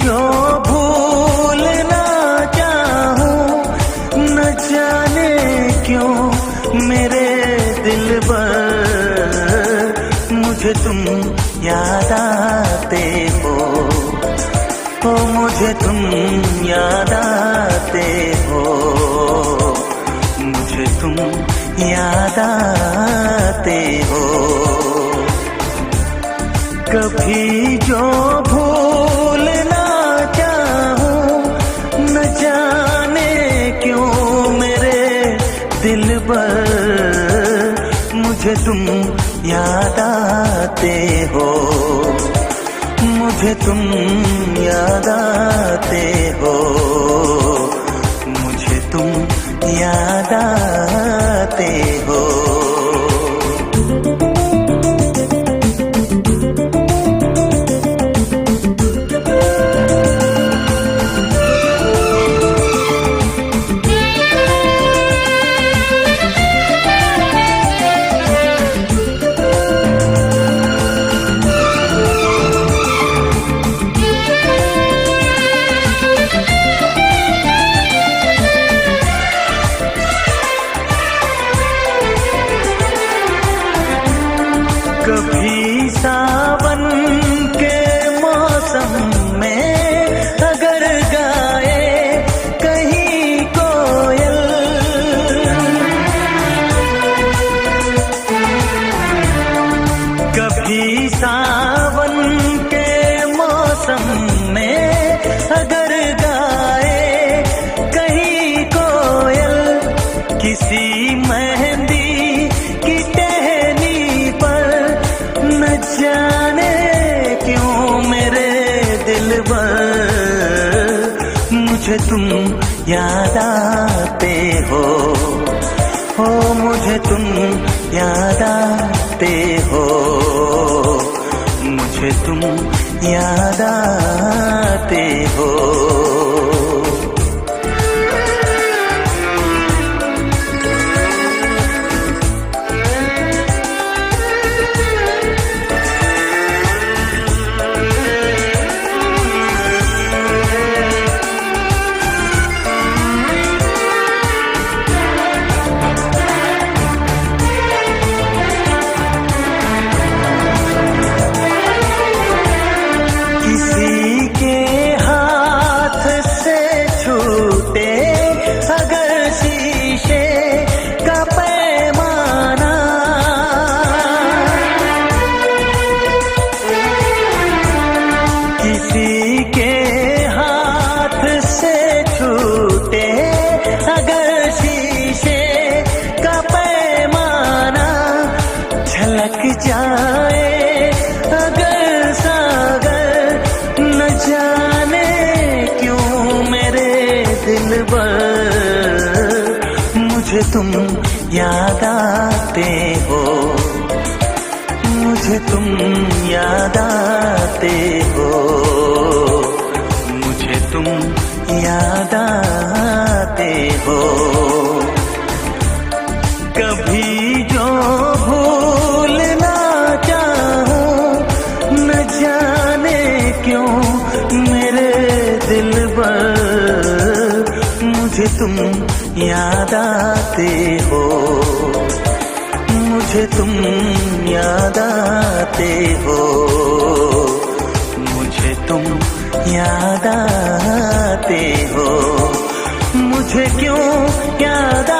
जो भूलना चाहूं, न जाने क्यों मेरे दिल पर मुझे तुम याद आते हो। ओ मुझे तुम याद आते हो, मुझे तुम याद आते हो। कभी जो भूलना चाहूं, न जाने क्यों मेरे दिल पर मुझे तुम याद आते हो। मुझे तुम याद आते हो, मुझे तुम याद आते हो। कभी सावन के मौसम में अगर गाए कहीं कोयल, कभी सावन के मौसम में अगर गाए कहीं कोयल, किसी मेहंदी की टहनी पर न जाने क्यों मेरे दिल पर मुझे तुम याद आते हो। हो मुझे तुम याद आते हो, मुझे तुम याद आते हो। किसी के हाथ से छूटे अगर शीशे का पैमाना, किसी के हाथ से छूटे अगर शीशे का पैमाना, झलक जाए अगर सागर, न जाने क्यों मेरे दिल पर मुझे तुम याद आते हो। मुझे तुम याद आते हो, मुझे तुम याद आते हो। कभी जो भूलना चाहूं, न जाने क्यों मेरे दिल पर मुझे तुम याद आते हो। मुझे तुम याद आते हो, मुझे तुम याद आते हो। मुझे क्यों याद